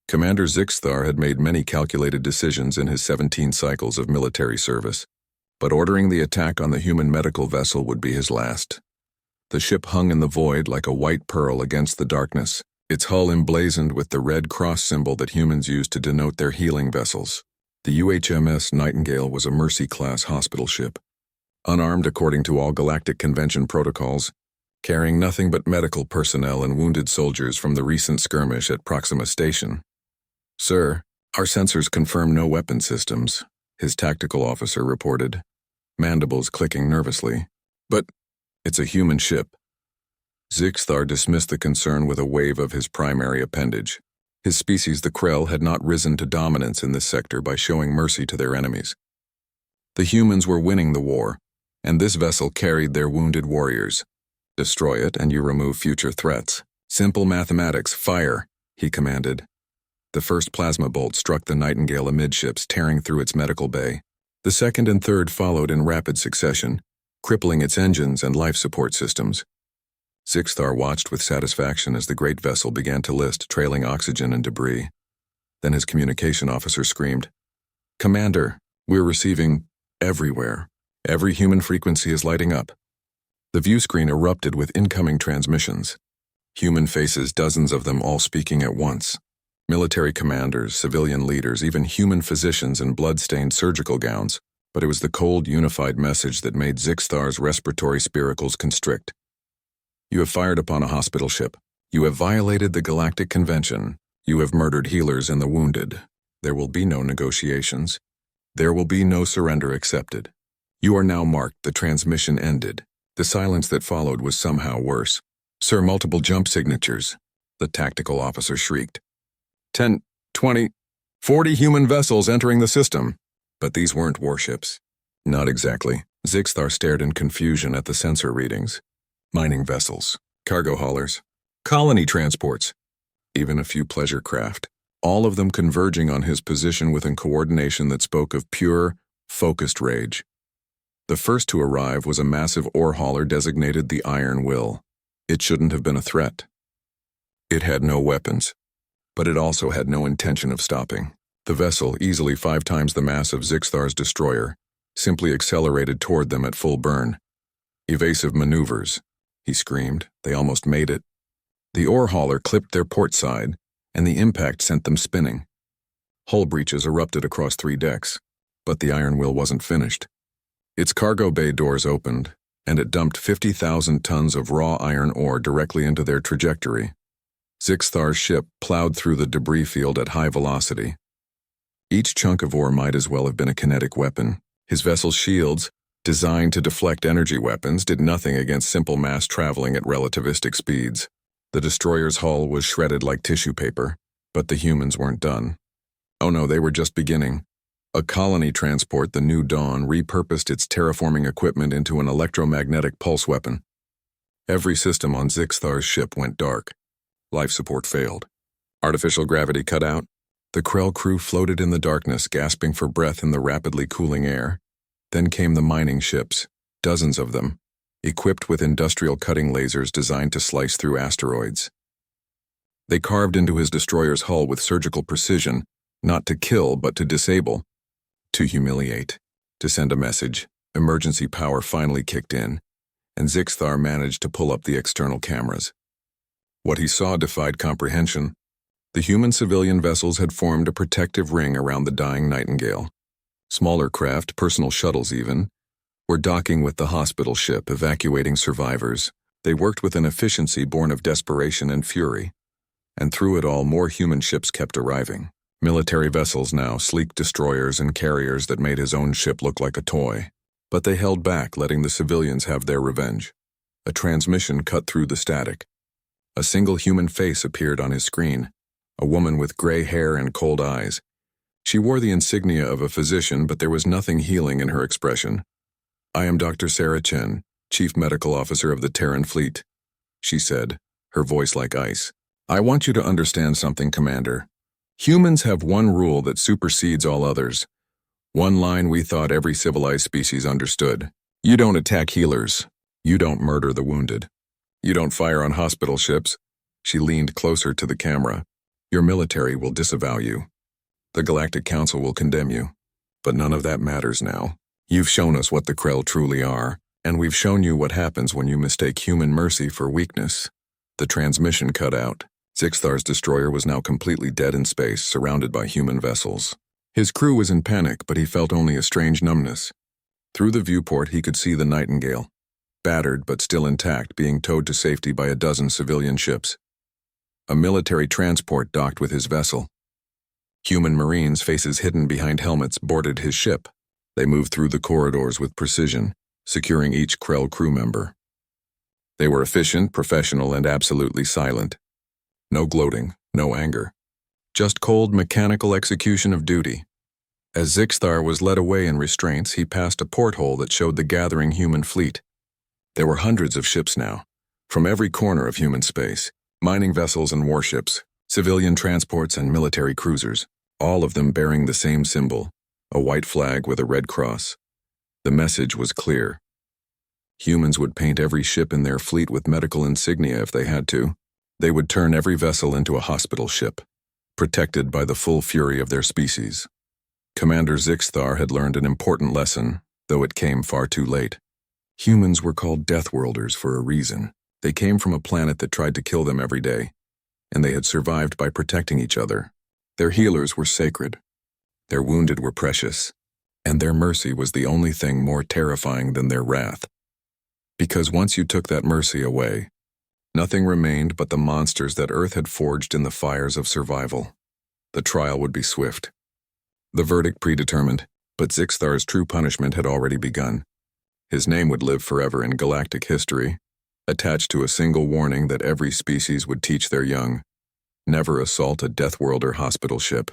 Commander Zixthar had made many calculated decisions in his 17 cycles of military service, but ordering the attack on the human medical vessel would be his last. The ship hung in the void like a white pearl against the darkness, its hull emblazoned with the red cross symbol that humans use to denote their healing vessels. The UHMS Nightingale was a Mercy-class hospital ship, unarmed according to all Galactic Convention protocols, carrying nothing but medical personnel and wounded soldiers from the recent skirmish at Proxima Station. "Sir, our sensors confirm no weapon systems," his tactical officer reported, mandibles clicking nervously. "But it's a human ship." Zixthar dismissed the concern with a wave of his primary appendage. His species, the Krell, had not risen to dominance in this sector by showing mercy to their enemies. The humans were winning the war, and this vessel carried their wounded warriors. "Destroy it and you remove future threats. Simple mathematics, fire," he commanded. The first plasma bolt struck the Nightingale amidships, tearing through its medical bay. The second and third followed in rapid succession, crippling its engines and life support systems. Zixthar watched with satisfaction as the great vessel began to list, trailing oxygen and debris. Then his communication officer screamed, "Commander, we're receiving everywhere. Every human frequency is lighting up." The view screen erupted with incoming transmissions. Human faces, dozens of them all speaking at once. Military commanders, civilian leaders, even human physicians in blood-stained surgical gowns. But it was the cold, unified message that made Zixthar's respiratory spiracles constrict. "You have fired upon a hospital ship. You have violated the Galactic Convention. You have murdered healers and the wounded. There will be no negotiations. There will be no surrender accepted. You are now marked." The transmission ended. The silence that followed was somehow worse. "Sir, multiple jump signatures," the tactical officer shrieked. 10, 20, 40 human vessels entering the system." But these weren't warships. Not exactly. Zixthar stared in confusion at the sensor readings. Mining vessels, cargo haulers, colony transports, even a few pleasure craft, all of them converging on his position with a coordination that spoke of pure, focused rage. The first to arrive was a massive ore hauler designated the Iron Will. It shouldn't have been a threat. It had no weapons, but it also had no intention of stopping. The vessel, easily 5 times the mass of Zixthar's destroyer, simply accelerated toward them at full burn. "Evasive maneuvers," he screamed. They almost made it. The ore hauler clipped their port side, and the impact sent them spinning. Hull breaches erupted across 3 decks, but the Iron Will wasn't finished. Its cargo bay doors opened, and it dumped 50,000 tons of raw iron ore directly into their trajectory. Zixthar's ship plowed through the debris field at high velocity. Each chunk of ore might as well have been a kinetic weapon. His vessel's shields, designed to deflect energy weapons, did nothing against simple mass traveling at relativistic speeds. The destroyer's hull was shredded like tissue paper, but the humans weren't done. Oh no, they were just beginning. A colony transport, the New Dawn, repurposed its terraforming equipment into an electromagnetic pulse weapon. Every system on Zixthar's ship went dark. Life support failed. Artificial gravity cut out. The Krell crew floated in the darkness, gasping for breath in the rapidly cooling air. Then came the mining ships, dozens of them, equipped with industrial cutting lasers designed to slice through asteroids. They carved into his destroyer's hull with surgical precision, not to kill but to disable, to humiliate, to send a message. Emergency power finally kicked in, and Zixthar managed to pull up the external cameras. What he saw defied comprehension. The human civilian vessels had formed a protective ring around the dying Nightingale. Smaller craft, personal shuttles even, were docking with the hospital ship, evacuating survivors. They worked with an efficiency born of desperation and fury. And through it all, more human ships kept arriving. Military vessels now, sleek destroyers and carriers that made his own ship look like a toy. But they held back, letting the civilians have their revenge. A transmission cut through the static. A single human face appeared on his screen, a woman with gray hair and cold eyes. She wore the insignia of a physician, but there was nothing healing in her expression. "I am Dr. Sarah Chen, Chief Medical Officer of the Terran Fleet," she said, her voice like ice. "I want you to understand something, Commander. Humans have one rule that supersedes all others. One line we thought every civilized species understood. You don't attack healers. You don't murder the wounded. You don't fire on hospital ships." She leaned closer to the camera. Your military will disavow you. The Galactic Council will condemn you. But none of that matters now. You've shown us what the Krell truly are, and we've shown you what happens when you mistake human mercy for weakness. The transmission cut out. Zixthar's destroyer was now completely dead in space, surrounded by human vessels. His crew was in panic, but he felt only a strange numbness. Through the viewport, he could see the Nightingale, battered but still intact, being towed to safety by a dozen civilian ships. A military transport docked with his vessel. Human Marines, faces hidden behind helmets, boarded his ship. They moved through the corridors with precision, securing each Krell crew member. They were efficient, professional, and absolutely silent. No gloating, no anger. Just cold, mechanical execution of duty. As Zixthar was led away in restraints, he passed a porthole that showed the gathering human fleet. There were hundreds of ships now, from every corner of human space, mining vessels and warships, civilian transports and military cruisers, all of them bearing the same symbol, a white flag with a red cross. The message was clear. Humans would paint every ship in their fleet with medical insignia if they had to. They would turn every vessel into a hospital ship, protected by the full fury of their species. Commander Zixthar had learned an important lesson, though it came far too late. Humans were called Deathworlders for a reason. They came from a planet that tried to kill them every day, and they had survived by protecting each other. Their healers were sacred. Their wounded were precious, and their mercy was the only thing more terrifying than their wrath. Because once you took that mercy away, nothing remained but the monsters that Earth had forged in the fires of survival. The trial would be swift. The verdict predetermined, but Zixthar's true punishment had already begun. His name would live forever in galactic history, attached to a single warning that every species would teach their young: never assault a Deathworlder hospital ship.